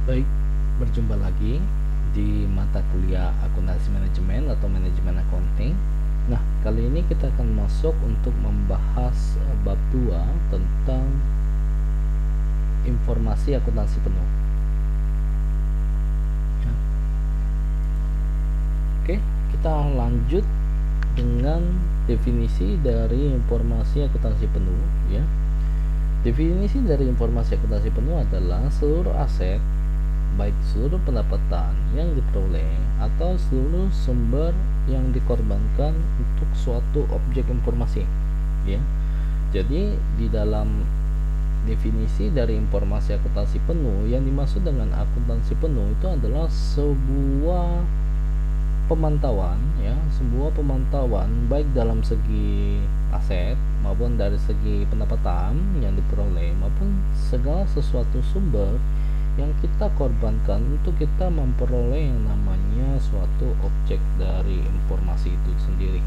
Baik, berjumpa lagi di mata kuliah akuntansi manajemen atau manajemen accounting. Nah, kali ini kita akan masuk untuk membahas bab 2 tentang informasi akuntansi penuh. Ya. Oke, kita lanjut dengan definisi dari informasi akuntansi penuh, ya. Definisi dari informasi akuntansi penuh adalah seluruh aset, baik seluruh pendapatan yang diperoleh atau seluruh sumber yang dikorbankan untuk suatu objek informasi, ya. Jadi di dalam definisi dari informasi akuntansi penuh, yang dimaksud dengan akuntansi penuh itu adalah sebuah pemantauan, ya, sebuah pemantauan baik dalam segi aset maupun dari segi pendapatan yang diperoleh maupun segala sesuatu sumber yang kita korbankan untuk kita memperoleh yang namanya suatu objek dari informasi itu sendiri,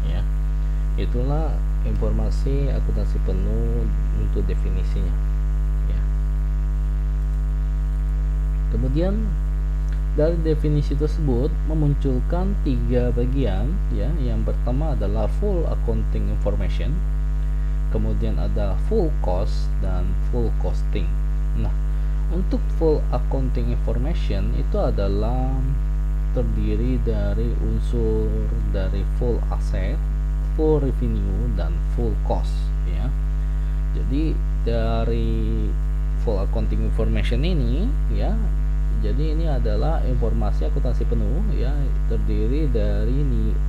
ya. Itulah informasi akuntansi penuh untuk definisinya, ya. Kemudian dari definisi tersebut memunculkan 3 bagian, ya. Yang pertama adalah full accounting information, kemudian ada full cost dan full costing. Nah, untuk full accounting information itu adalah terdiri dari unsur dari full asset, full revenue, dan full cost, ya. Jadi dari full accounting information ini, ya, jadi ini adalah informasi akuntansi penuh, ya, terdiri dari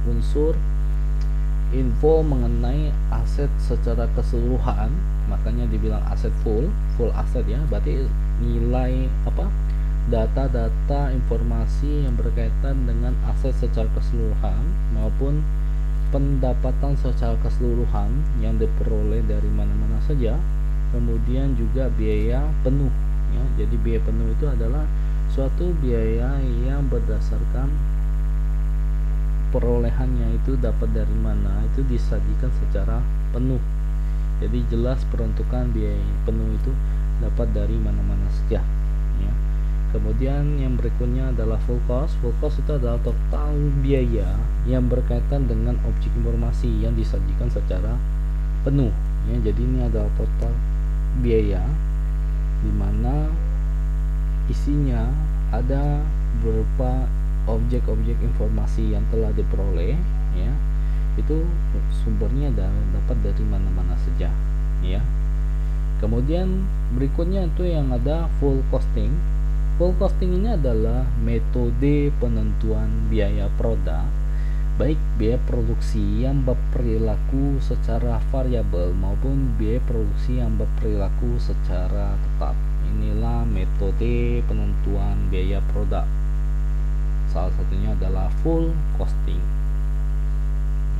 unsur info mengenai aset secara keseluruhan, makanya dibilang aset full aset, ya. Berarti nilai data-data informasi yang berkaitan dengan aset secara keseluruhan maupun pendapatan secara keseluruhan yang diperoleh dari mana-mana saja. Kemudian juga biaya penuh, ya. Jadi biaya penuh itu adalah suatu biaya yang berdasarkan perolehannya itu dapat dari mana, itu disajikan secara penuh. Jadi jelas peruntukan biaya penuh itu dapat dari mana-mana saja, ya. Kemudian yang berikutnya adalah full cost. Full cost itu adalah total biaya yang berkaitan dengan objek informasi yang disajikan secara penuh, ya. Jadi ini adalah total biaya di mana isinya ada berupa objek-objek informasi yang telah diperoleh, ya. Itu sumbernya dapat dari mana-mana saja, ya. Kemudian berikutnya itu yang ada full costing. Full costing ini adalah metode penentuan biaya produk, baik biaya produksi yang berperilaku secara variabel maupun biaya produksi yang berperilaku secara tetap. Inilah metode penentuan biaya produk. Salah satunya adalah full costing,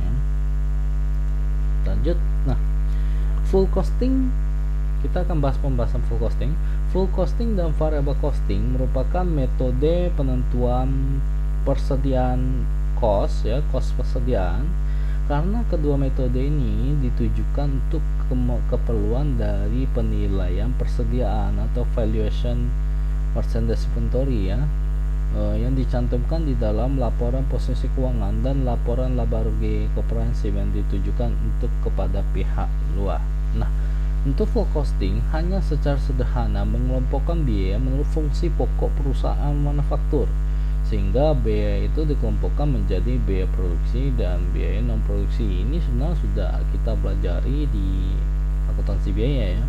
ya. Lanjut. Nah, full costing, kita akan bahas pembahasan full costing. Full costing dan variable costing merupakan metode penentuan persediaan cost, ya, cost persediaan, karena kedua metode ini ditujukan untuk keperluan dari penilaian persediaan atau valuation merchandise inventory, ya, yang dicantumkan di dalam laporan posisi keuangan dan laporan laba rugi komprehensif yang ditujukan untuk kepada pihak luar. Nah, untuk full costing hanya secara sederhana mengelompokkan biaya menurut fungsi pokok perusahaan manufaktur, sehingga biaya itu dikelompokkan menjadi biaya produksi dan biaya non produksi. Ini sebenarnya sudah kita pelajari di akuntansi biaya, ya,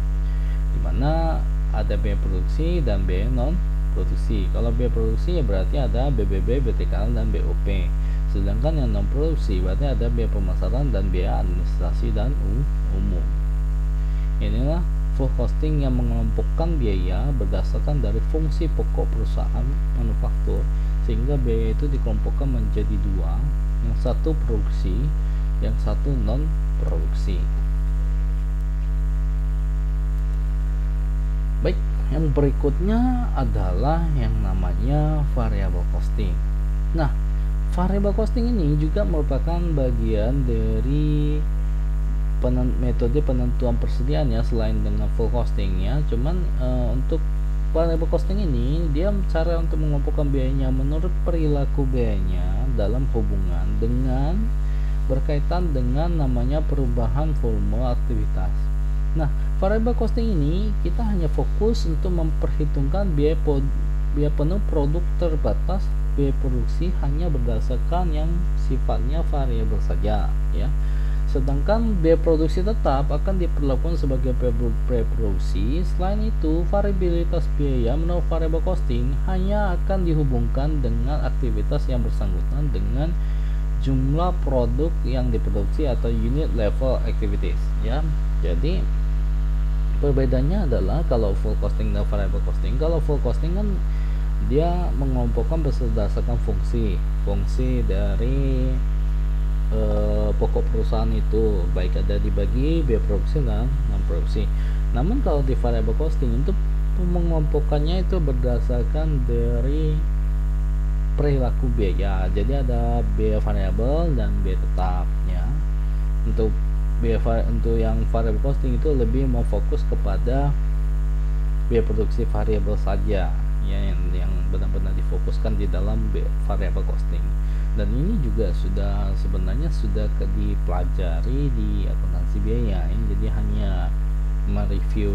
dimana ada biaya produksi dan biaya non produksi. Kalau biaya produksi ya berarti ada BBB, BTKL, dan BOP. Sedangkan yang non produksi berarti ada biaya pemasaran dan biaya administrasi dan umum. Inilah full costing yang mengelompokkan biaya berdasarkan dari fungsi pokok perusahaan manufaktur, sehingga biaya itu dikelompokkan menjadi dua, yang satu produksi, yang satu non produksi. Baik, yang berikutnya adalah yang namanya variable costing. Nah, variable costing ini juga merupakan bagian dari metode penentuan persediaan, ya, selain dengan full costing, ya. Cuman untuk variable costing ini dia cara untuk mengelompokkan biayanya menurut perilaku biayanya dalam hubungan dengan berkaitan dengan namanya perubahan volume aktivitas. Nah, variable costing ini kita hanya fokus untuk memperhitungkan biaya penuh produk terbatas. Biaya produksi hanya berdasarkan yang sifatnya variabel saja, ya. Sedangkan biaya produksi tetap akan diperlakukan sebagai biaya produksi. Selain itu, variabilitas biaya menurut variable costing hanya akan dihubungkan dengan aktivitas yang bersangkutan dengan jumlah produk yang diproduksi atau unit level activities, ya. Jadi perbedaannya adalah kalau full costing dan variable costing. Kalau full costing kan dia mengelompokkan berdasarkan fungsi dari pokok perusahaan itu, baik ada dibagi biaya produksi dan non produksi. Namun kalau di variable costing itu mengelompokkannya itu berdasarkan dari perilaku biaya. Jadi ada biaya variabel dan biaya tetap, ya. Untuk yang variable costing itu lebih memfokus kepada biaya produksi variabel saja, ya, yang benar-benar difokuskan di dalam variable costing. Dan ini juga sebenarnya sudah dipelajari di akuntansi biaya, ya. Jadi hanya mereview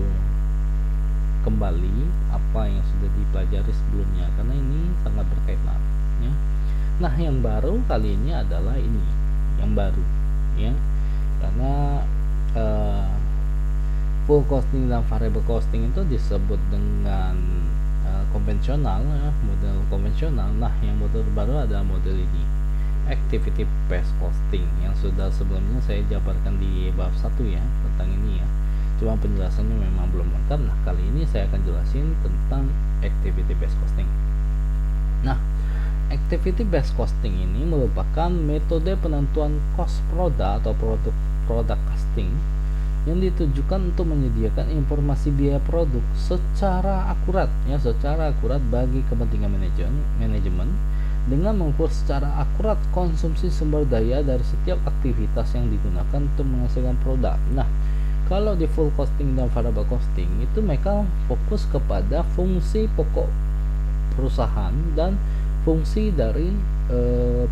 kembali apa yang sudah dipelajari sebelumnya karena ini sangat berkaitan, ya. Nah, yang baru kali ini adalah ini yang baru, ya, karena full costing dan variable costing itu disebut dengan konvensional, ya, model konvensional. Nah, yang model baru adalah model ini, activity based costing, yang sudah sebelumnya saya jabarkan di bab 1, ya, tentang ini, ya. Cuma penjelasannya memang belum lengkap. Nah, kali ini saya akan jelasin tentang activity based costing. Nah, activity based costing ini merupakan metode penentuan cost produk atau produk costing yang ditujukan untuk menyediakan informasi biaya produk secara akurat, ya, secara akurat bagi kepentingan manajemen dengan mengukur secara akurat konsumsi sumber daya dari setiap aktivitas yang digunakan untuk menghasilkan produk. Nah, kalau di full costing dan variable costing itu mereka fokus kepada fungsi pokok perusahaan dan fungsi dari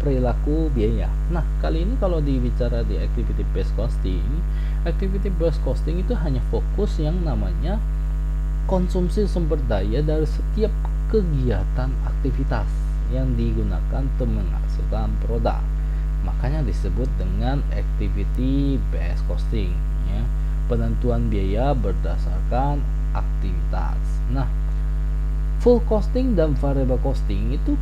perilaku biaya. Nah, kali ini kalau dibicara di activity based costing itu hanya fokus yang namanya konsumsi sumber daya dari setiap kegiatan aktivitas yang digunakan untuk menghasilkan produk. Makanya disebut dengan activity based costing, ya. Penentuan biaya berdasarkan aktivitas. Nah, full costing dan variable costing itu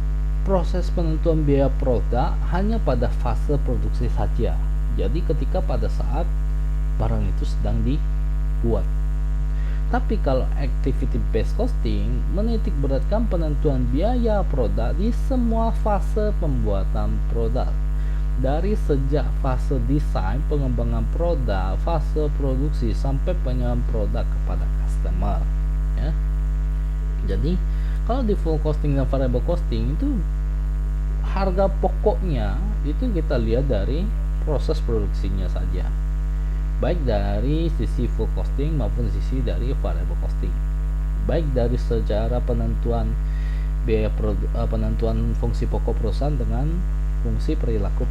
proses penentuan biaya produk hanya pada fase produksi saja. Jadi ketika pada saat barang itu sedang dibuat. Tapi kalau activity based costing menitik beratkan penentuan biaya produk di semua fase pembuatan produk, dari sejak fase desain, pengembangan produk, fase produksi sampai penyerahan produk kepada customer, ya. Jadi kalau di full costing dan variable costing itu harga pokoknya itu kita lihat dari proses produksinya saja, baik dari sisi full costing maupun sisi dari variable costing, baik dari secara penentuan biaya penentuan fungsi pokok perusahaan dengan fungsi perilaku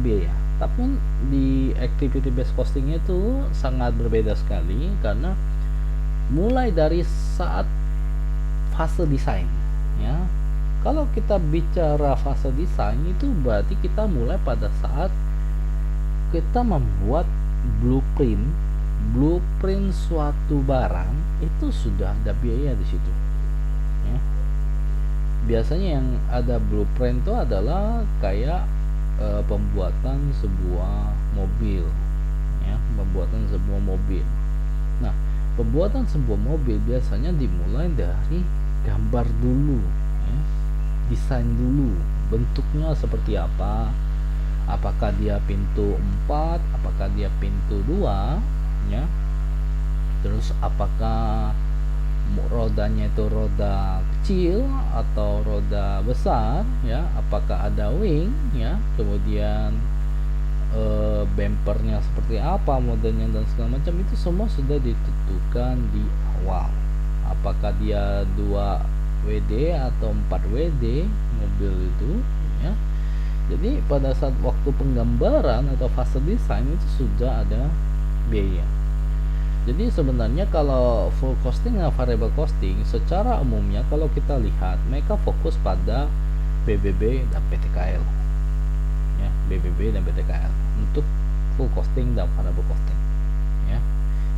biaya. Tapi di activity based costing itu sangat berbeda sekali karena mulai dari saat fase desain, ya. Kalau kita bicara fase desain itu berarti kita mulai pada saat kita membuat blueprint suatu barang, itu sudah ada biaya di situ, ya. Biasanya yang ada blueprint itu adalah kayak pembuatan sebuah mobil, ya, Nah, pembuatan sebuah mobil biasanya dimulai dari gambar dulu, ya. Desain dulu, bentuknya seperti apa, apakah dia pintu 4, apakah dia pintu 2, ya. Terus apakah rodanya itu roda kecil atau roda besar, ya, apakah ada wing, ya, kemudian bumpernya seperti apa modelnya dan segala macam, itu semua sudah ditentukan di awal. Apakah apakah dia 2 WD atau 4 WD mobil itu ya. Jadi pada saat waktu penggambaran atau fase desain itu sudah ada biaya. Jadi sebenarnya kalau full costing dan variable costing secara umumnya kalau kita lihat mereka fokus pada BBB dan PTKL ya, BBB dan PTKL untuk full costing dan variable costing ya,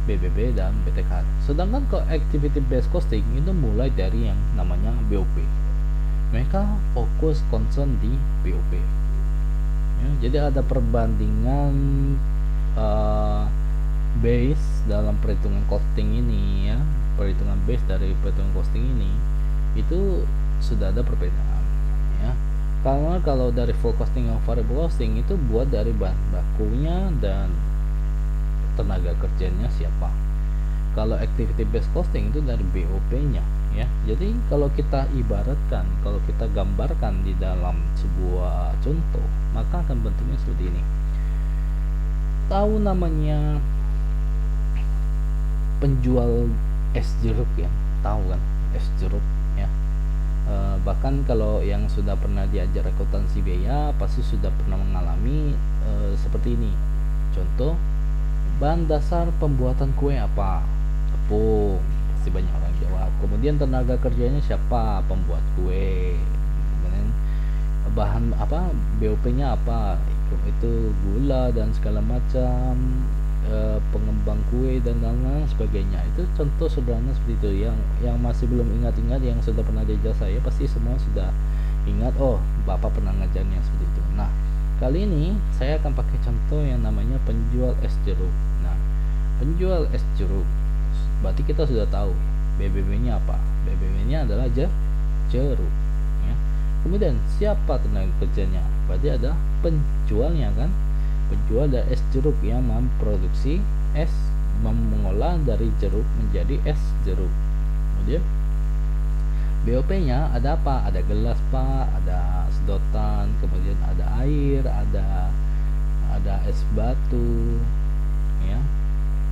BBB dan PTKL. Sedangkan kalau activity based costing itu mulai dari yang namanya BOP. Mereka fokus concern di BOP ya, jadi ada perbandingan base dalam perhitungan costing ini ya, perhitungan base dari perhitungan costing ini itu sudah ada perbedaan ya. Karena kalau dari full costing dan variable costing itu buat dari bahan bakunya dan tenaga kerjanya siapa. Kalau activity based costing itu dari BOP-nya ya. Jadi kalau kita ibaratkan, kalau kita gambarkan di dalam sebuah contoh, maka akan bentuknya seperti ini. Tahu namanya penjual es jeruk ya, tahu kan es jeruk ya. Bahkan kalau yang sudah pernah diajar akuntansi biaya pasti sudah pernah mengalami seperti ini. Contoh, bahan dasar pembuatan kue apa? Tepung, pasti banyak orang jawab. Kemudian tenaga kerjanya siapa? Pembuat kue. Kemudian bahan apa? BOP-nya apa? Itu gula dan segala macam, pengembang kue dan lain-lain sebagainya. Itu contoh sederhana seperti itu. Yang masih belum ingat-ingat, yang sudah pernah diajar saya pasti semua sudah ingat. Oh, bapak pernah ngajarnya seperti itu. Nah, kali ini saya akan pakai contoh yang namanya penjual es jeruk. Nah, penjual es jeruk, berarti kita sudah tahu BBB-nya apa. BBB-nya adalah jeruk ya. Kemudian siapa tenaga kerjanya? Berarti ada penjualnya kan, penjual dari es jeruk yang memproduksi es, mengolah dari jeruk menjadi es jeruk. Kemudian BOP-nya ada apa? Ada gelas pak, ada sedotan, kemudian ada air, ada es batu ya,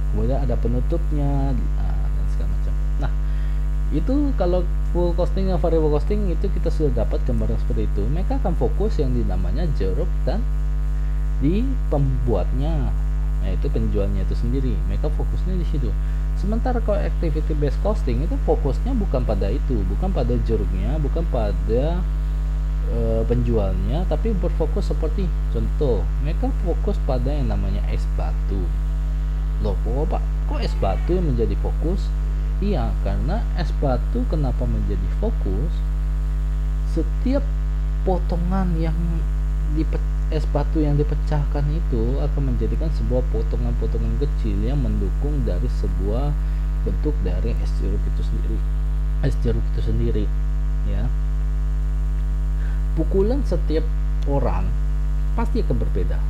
kemudian ada penutupnya dan segala macam. Nah, itu kalau full costing dan variable costing itu kita sudah dapat gambaran seperti itu. Mereka akan fokus yang dinamanya jeruk dan di pembuatnya, yaitu penjualnya itu sendiri. Mereka fokusnya di situ. Sementara kalau activity based costing itu fokusnya bukan pada itu, bukan pada jeruknya, bukan pada penjualnya, tapi berfokus seperti contoh, mereka fokus pada yang namanya es batu. Loh, kok es batu yang menjadi fokus? Iya, karena es batu kenapa menjadi fokus? Setiap potongan yang es batu yang dipecahkan itu akan menjadikan sebuah potongan-potongan kecil yang mendukung dari sebuah bentuk dari es jeruk itu sendiri ya. Pukulan setiap orang pasti akan berbeda.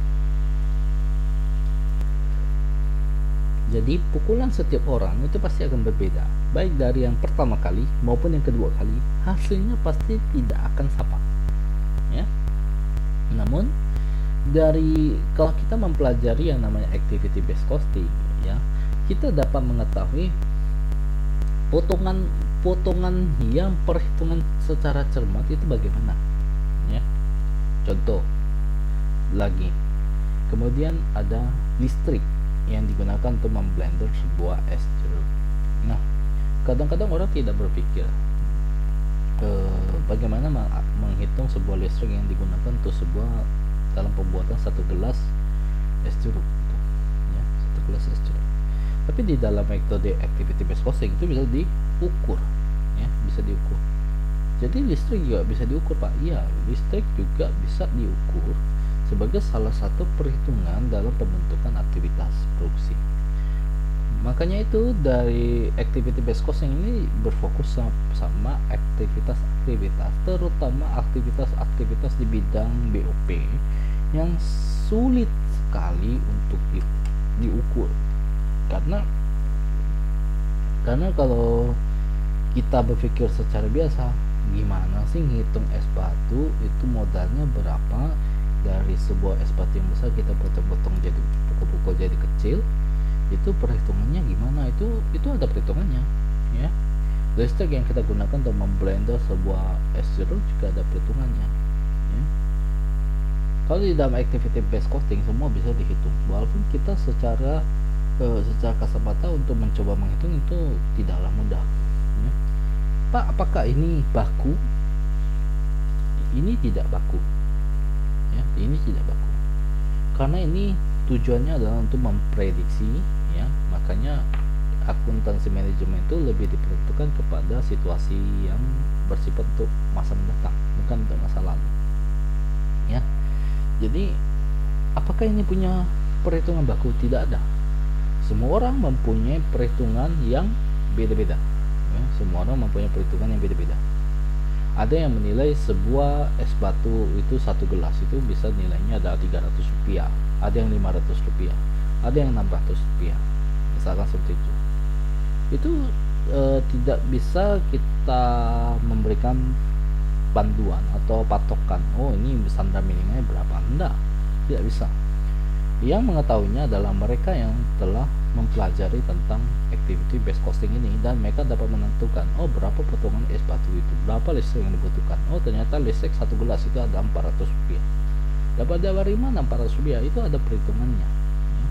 Jadi pukulan setiap orang itu pasti akan berbeda, baik dari yang pertama kali maupun yang kedua kali, hasilnya pasti tidak akan sama ya. Namun dari kalau kita mempelajari yang namanya activity based costing ya, kita dapat mengetahui potongan yang perhitungan secara cermat itu bagaimana ya. Contoh lagi, kemudian ada listrik yang digunakan untuk memblender sebuah es jeruk. Nah, kadang-kadang orang tidak berpikir bagaimana menghitung sebuah listrik yang digunakan untuk sebuah dalam pembuatan satu gelas es jeruk gitu, ya, satu gelas es jeruk. Tapi di dalam metode activity based costing itu bisa diukur ya, bisa diukur. Jadi listrik juga bisa diukur pak. Iya, listrik juga bisa diukur sebagai salah satu perhitungan dalam pembentukan aktivitas produksi. Makanya itu dari activity based costing ini berfokus sama aktivitas-aktivitas, terutama aktivitas-aktivitas di bidang BOP yang sulit sekali untuk diukur. Karena kalau kita berpikir secara biasa, gimana sih ngitung es batu itu modalnya berapa? Dari sebuah es batu yang besar kita potong-potong jadi pukul-pukul jadi kecil, itu perhitungannya gimana? Itu ada perhitungannya ya. Listrik yang kita gunakan untuk memblender sebuah S0 juga ada perhitungannya, ya. Kalau di dalam activity based costing semua bisa dihitung, walaupun kita secara kasat mata untuk mencoba menghitung itu tidaklah mudah, ya. Pak, apakah ini baku? Ini tidak baku, ya. Ini tidak baku karena ini tujuannya adalah untuk memprediksi, ya. Makanya akuntansi manajemen itu lebih diperuntukkan kepada situasi yang bersifat untuk masa mendatang, bukan untuk masa lalu, ya. Jadi apakah ini punya perhitungan baku? Tidak ada. Semua orang mempunyai perhitungan yang beda-beda, ya. Semua orang mempunyai perhitungan yang beda-beda. Ada yang menilai sebuah es batu itu satu gelas itu bisa nilainya adalah 300 rupiah, ada yang 500 rupiah, ada yang 600 rupiah, misalkan seperti itu tidak bisa kita memberikan panduan atau patokan, oh ini standar minimalnya berapa. Enggak, tidak bisa. Yang mengetahuinya adalah mereka yang telah mempelajari tentang activity based costing ini, dan mereka dapat menentukan, oh berapa potongan es batu itu, berapa listrik yang dibutuhkan. Oh ternyata listrik satu gelas itu ada 400 rupiah. Dapat dari mana 400 rupiah? Itu ada perhitungannya, ya.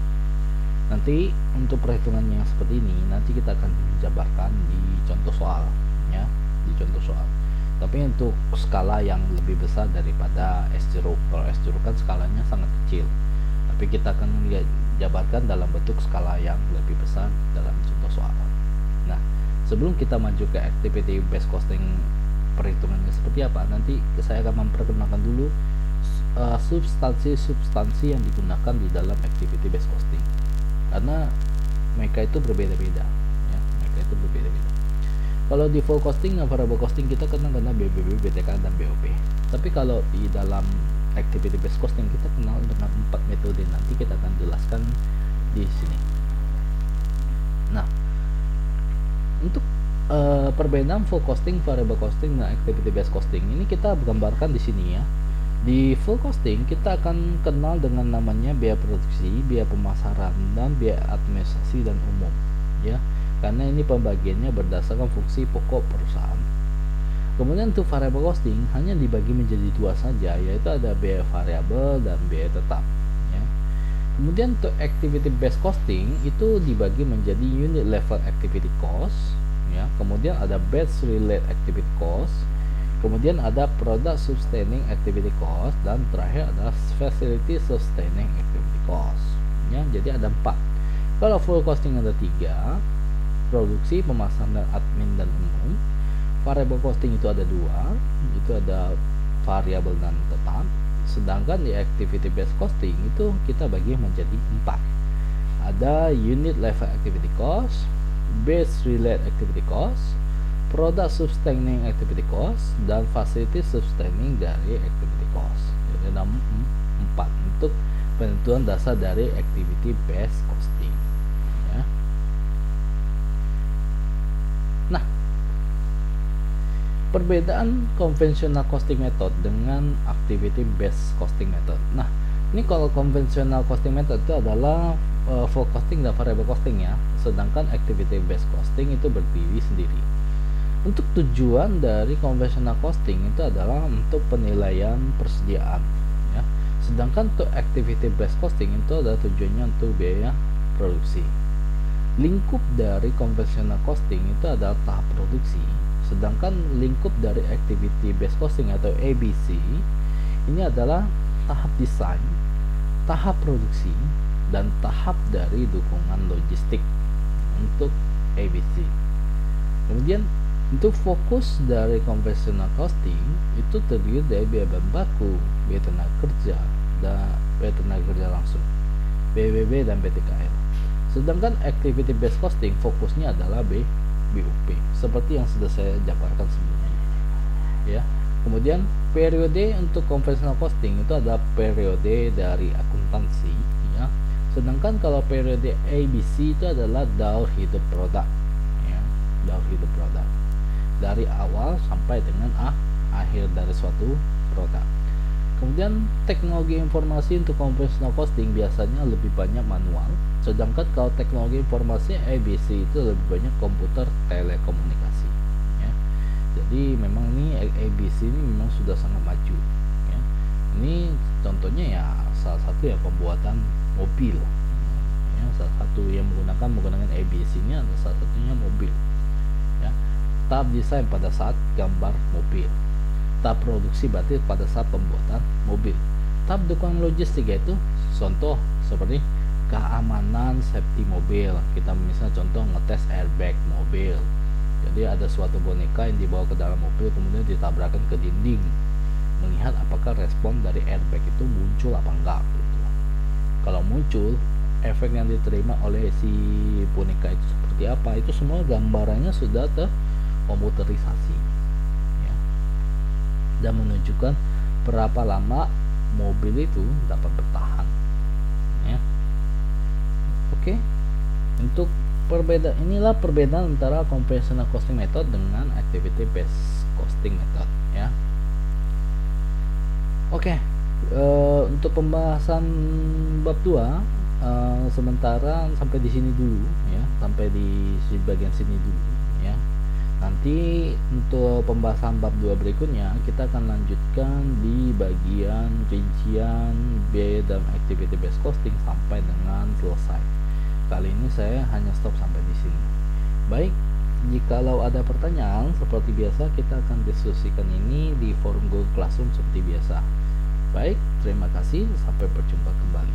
Nanti untuk perhitungannya yang seperti ini nanti kita akan jabarkan di contoh soal, ya, di contoh soal. Tapi untuk skala yang lebih besar daripada S0, kalau S0 kan skalanya sangat kecil, tapi kita akan jabarkan dalam bentuk skala yang lebih besar dalam contoh soal. Nah, sebelum kita maju ke activity based costing, perhitungannya seperti apa, nanti saya akan memperkenalkan dulu substansi yang digunakan di dalam activity based costing, karena mereka itu berbeda-beda, ya. Mereka itu berbeda-beda. Kalau di full costing dan variable costing kita kenal BBB, BTK, dan BOP. Tapi kalau di dalam activity based costing kita kenal dengan 4 metode, nanti kita akan jelaskan di sini. Nah, untuk perbedaan full costing, variable costing, dan activity based costing ini kita gambarkan di sini, ya. Di full costing kita akan kenal dengan namanya biaya produksi, biaya pemasaran, dan biaya administrasi dan umum, ya. Karena ini pembagiannya berdasarkan fungsi pokok perusahaan. Kemudian untuk variable costing hanya dibagi menjadi dua saja, yaitu ada biaya variabel dan biaya tetap, ya. Kemudian untuk activity based costing itu dibagi menjadi unit level activity cost, ya. Kemudian ada batch related activity cost, kemudian ada product sustaining activity cost, dan terakhir adalah facility sustaining activity cost, ya. Jadi ada 4. Kalau full costing ada 3, produksi, pemasaran, dan admin, dan umum. Variable costing itu ada 2, itu ada variabel dan tetap. Sedangkan di activity based costing itu kita bagi menjadi 4. Ada unit level activity cost, base related activity cost, product sustaining activity cost, dan facility sustaining dari activity cost. Jadi ada 4 untuk penentuan dasar dari activity based costing, ya. Nah, perbedaan konvensional costing method dengan activity based costing method. Nah, ini kalau konvensional costing method itu adalah full costing dan variable costing, ya. Sedangkan activity based costing itu berdiri sendiri. Untuk tujuan dari konvensional costing itu adalah untuk penilaian persediaan, ya. Sedangkan untuk activity based costing itu adalah tujuannya untuk biaya produksi. Lingkup dari konvensional costing itu adalah tahap produksi, sedangkan lingkup dari activity based costing atau ABC ini adalah tahap desain, tahap produksi, dan tahap dari dukungan logistik untuk ABC. Kemudian untuk fokus dari konvensional costing itu terdiri dari biaya bahan baku, biaya tenaga kerja, dan biaya tenaga kerja langsung, BBB, dan BTKL. Sedangkan activity based costing fokusnya adalah BOP, seperti yang sudah saya jabarkan sebelumnya, ya. Kemudian periode untuk konvensional costing itu adalah periode dari akuntansi, ya. Sedangkan kalau periode ABC itu adalah daur hidup produk, ya, daur hidup produk dari awal sampai dengan akhir dari suatu produk. Kemudian teknologi informasi untuk konvensional costing biasanya lebih banyak manual, sedangkan kalau teknologi informasi ABC itu lebih banyak komputer telekomunikasi. Jadi memang ini ABC ini memang sudah sangat maju ya. Ini contohnya ya salah satu ya pembuatan mobil ya, salah satu yang menggunakan ABC ini adalah salah satunya mobil ya. Tahap desain pada saat gambar mobil, tahap produksi berarti pada saat pembuatan mobil, tahap dukungan logistik yaitu contoh seperti keamanan safety mobil. Kita misalnya contoh ngetes airbag mobil, jadi ada suatu boneka yang dibawa ke dalam mobil kemudian ditabrakkan ke dinding, melihat apakah respon dari airbag itu muncul apa enggak gitu. Kalau muncul, efek yang diterima oleh si boneka itu seperti apa, itu semua gambarannya sudah terkomputerisasi ya, dan menunjukkan berapa lama mobil itu dapat bertahan ya. Oke, untuk inilah perbedaan antara conventional costing method dengan activity based costing method ya. Oke, untuk pembahasan bab 2 sementara sampai di sini dulu ya, sampai di bagian sini dulu ya. Nanti untuk pembahasan bab 2 berikutnya kita akan lanjutkan di bagian rincian biaya dalam activity based costing sampai dengan selesai. Kali ini saya hanya stop sampai di sini. Baik, jikalau ada pertanyaan seperti biasa kita akan diskusikan ini di forum Google Classroom seperti biasa. Baik, terima kasih, sampai berjumpa kembali.